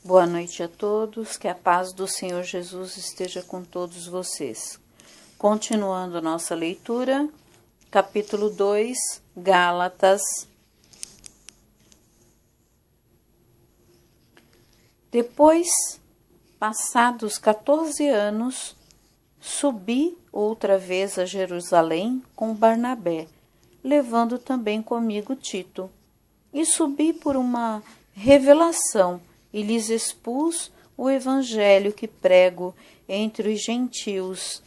Boa noite a todos, que a paz do Senhor Jesus esteja com todos vocês. Continuando nossa leitura, capítulo 2, Gálatas. Depois, passados 14 anos, subi outra vez a Jerusalém com Barnabé, levando também comigo Tito. E subi por uma revelação, e lhes expus o evangelho que prego entre os gentios,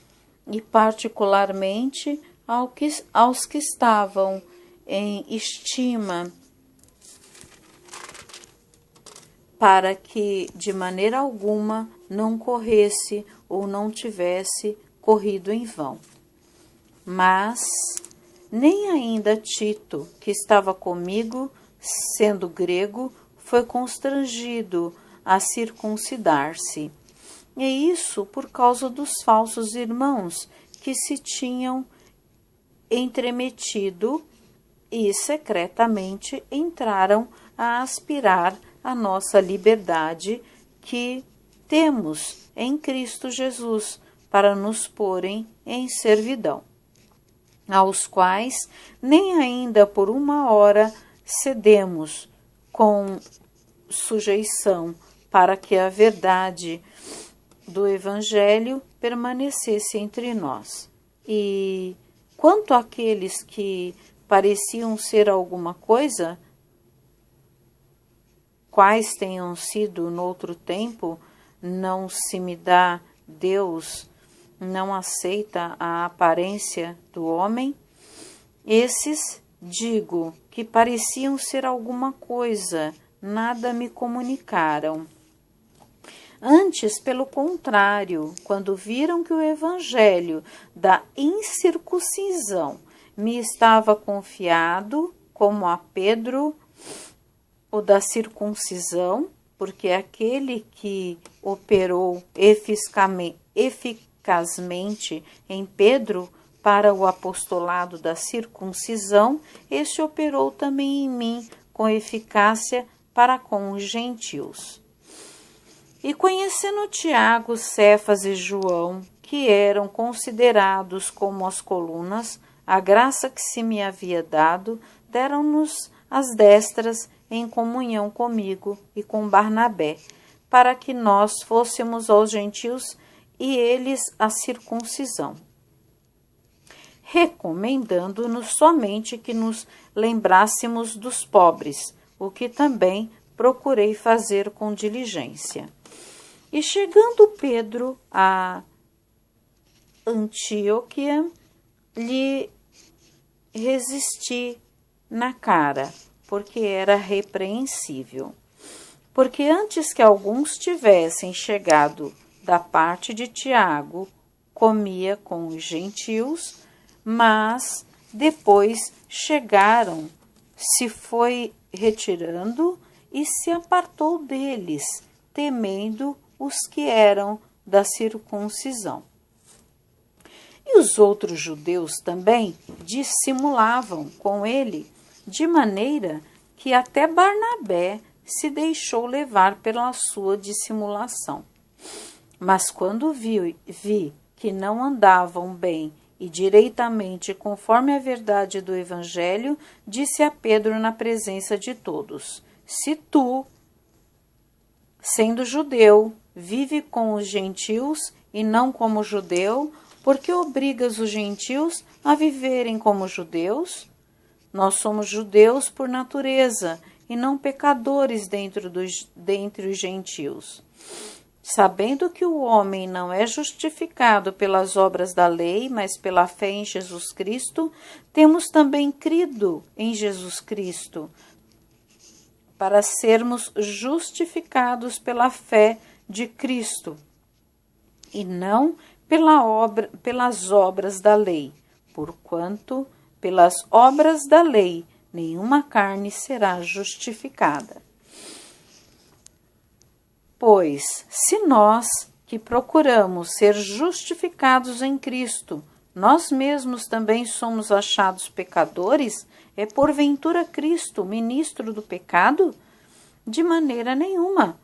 e particularmente aos que estavam em estima, para que de maneira alguma não corresse ou não tivesse corrido em vão. Mas nem ainda Tito, que estava comigo, sendo grego, foi constrangido a circuncidar-se. E isso por causa dos falsos irmãos que se tinham entremetido e secretamente entraram a aspirar a nossa liberdade que temos em Cristo Jesus, para nos porem em servidão, aos quais nem ainda por uma hora cedemos com sujeição, para que a verdade do Evangelho permanecesse entre nós. E quanto àqueles que pareciam ser alguma coisa, quais tenham sido noutro tempo, não se me dá Deus, não aceita a aparência do homem, esses, digo, que pareciam ser alguma coisa, nada me comunicaram. Antes, pelo contrário, quando viram que o evangelho da incircuncisão me estava confiado, como a Pedro, o da circuncisão, porque aquele que operou eficazmente em Pedro para o apostolado da circuncisão, este operou também em mim com eficácia para com os gentios. E conhecendo Tiago, Cefas e João, que eram considerados como as colunas, a graça que se me havia dado, deram-nos as destras em comunhão comigo e com Barnabé, para que nós fôssemos aos gentios e eles a circuncisão, recomendando-nos somente que nos lembrássemos dos pobres, o que também procurei fazer com diligência. E chegando Pedro a Antioquia, lhe resisti na cara, porque era repreensível. Porque antes que alguns tivessem chegado da parte de Tiago, comia com os gentios, mas depois chegaram, se foi retirando e se apartou deles, temendo os que eram da circuncisão. E os outros judeus também dissimulavam com ele, de maneira que até Barnabé se deixou levar pela sua dissimulação. Mas quando vi que não andavam bem e direitamente conforme a verdade do Evangelho, disse a Pedro na presença de todos: se tu, sendo judeu, vive com os gentios e não como judeu, porque obrigas os gentios a viverem como judeus? Nós somos judeus por natureza e não pecadores dentre os gentios. Sabendo que o homem não é justificado pelas obras da lei, mas pela fé em Jesus Cristo, temos também crido em Jesus Cristo, para sermos justificados pela fé de Cristo, e não pelas obras da lei, porquanto, pelas obras da lei, nenhuma carne será justificada. Pois, se nós, que procuramos ser justificados em Cristo, nós mesmos também somos achados pecadores, é porventura Cristo ministro do pecado? De maneira nenhuma,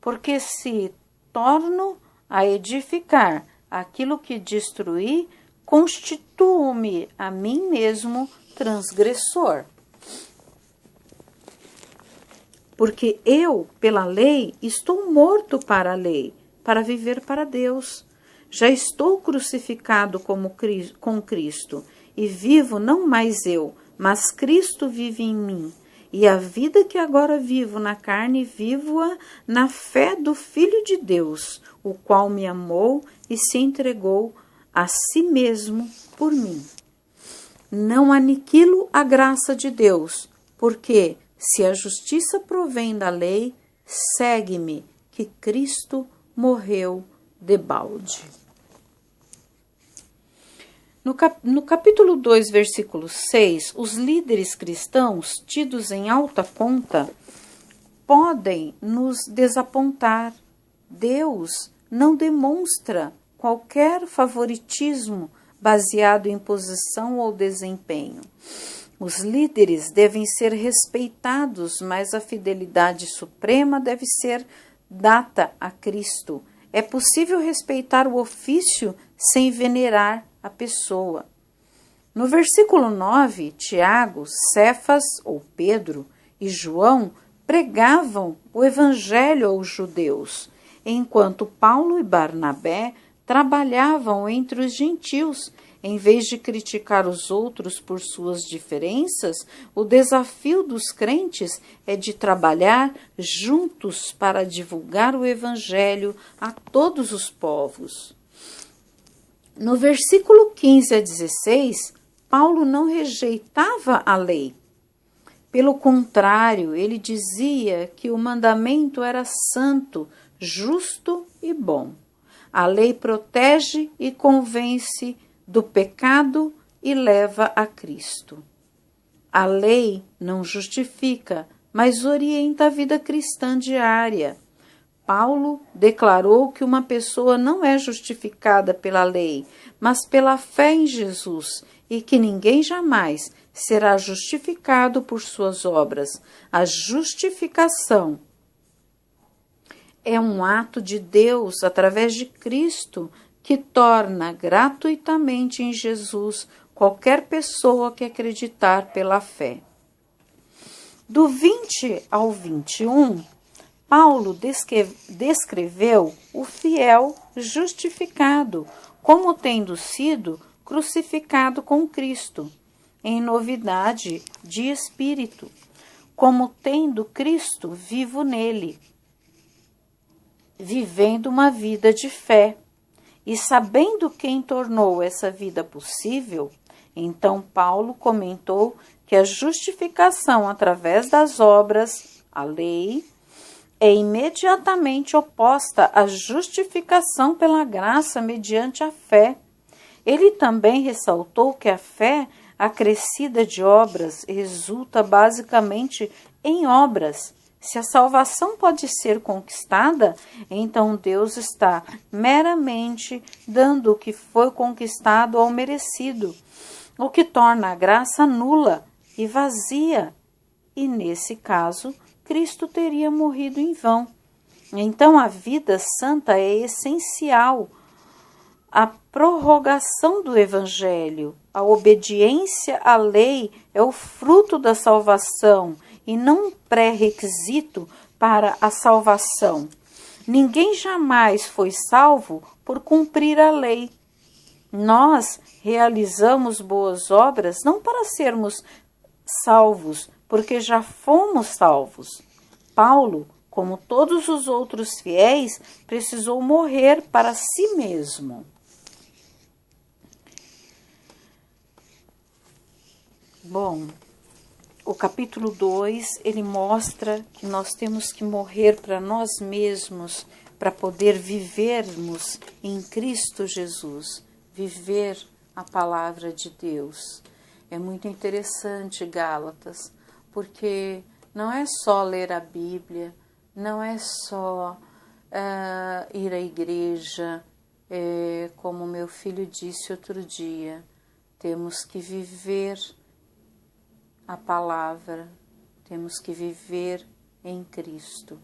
porque se torno a edificar aquilo que destruí, constituo-me a mim mesmo transgressor. Porque eu, pela lei, estou morto para a lei, para viver para Deus. Já estou crucificado com Cristo, e vivo não mais eu, mas Cristo vive em mim. E a vida que agora vivo na carne, vivo-a na fé do Filho de Deus, o qual me amou e se entregou a si mesmo por mim. Não aniquilo a graça de Deus, porque, se a justiça provém da lei, segue-me que Cristo morreu debalde. No capítulo 2, versículo 6, os líderes cristãos, tidos em alta conta, podem nos desapontar. Deus não demonstra qualquer favoritismo baseado em posição ou desempenho. Os líderes devem ser respeitados, mas a fidelidade suprema deve ser dada a Cristo. É possível respeitar o ofício sem venerar a pessoa. No versículo 9, Tiago, Cefas ou Pedro e João pregavam o evangelho aos judeus, enquanto Paulo e Barnabé trabalhavam entre os gentios. Em vez de criticar os outros por suas diferenças, o desafio dos crentes é de trabalhar juntos para divulgar o evangelho a todos os povos. No versículo 15 a 16, Paulo não rejeitava a lei. Pelo contrário, ele dizia que o mandamento era santo, justo e bom. A lei protege e convence do pecado e leva a Cristo. A lei não justifica, mas orienta a vida cristã diária. Paulo declarou que uma pessoa não é justificada pela lei, mas pela fé em Jesus, e que ninguém jamais será justificado por suas obras. A justificação é um ato de Deus através de Cristo, que torna gratuitamente em Jesus qualquer pessoa que acreditar pela fé. Do 20 ao 21, Paulo descreveu o fiel justificado como tendo sido crucificado com Cristo, em novidade de espírito, como tendo Cristo vivo nele, vivendo uma vida de fé. E sabendo quem tornou essa vida possível, então Paulo comentou que a justificação através das obras, a lei, é imediatamente oposta à justificação pela graça mediante a fé. Ele também ressaltou que a fé acrescida de obras resulta basicamente em obras. Se a salvação pode ser conquistada, então Deus está meramente dando o que foi conquistado ao merecido, o que torna a graça nula e vazia. E nesse caso, Cristo teria morrido em vão. Então a vida santa é essencial. A prorrogação do Evangelho, a obediência à lei é o fruto da salvação e não um pré-requisito para a salvação. Ninguém jamais foi salvo por cumprir a lei. Nós realizamos boas obras não para sermos salvos, porque já fomos salvos. Paulo, como todos os outros fiéis, precisou morrer para si mesmo. Bom, o capítulo 2, ele mostra que nós temos que morrer para nós mesmos, para poder vivermos em Cristo Jesus, viver a palavra de Deus. É muito interessante, Gálatas, porque não é só ler a Bíblia, não é só ir à igreja, como meu filho disse outro dia, temos que viver a palavra, temos que viver em Cristo.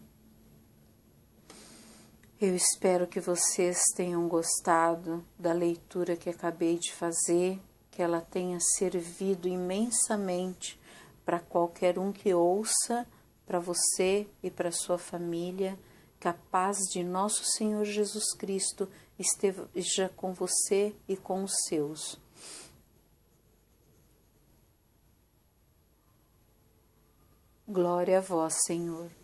Eu espero que vocês tenham gostado da leitura que acabei de fazer, que ela tenha servido imensamente para qualquer um que ouça, para você e para sua família. Que a paz de nosso Senhor Jesus Cristo esteja com você e com os seus. Glória a vós, Senhor.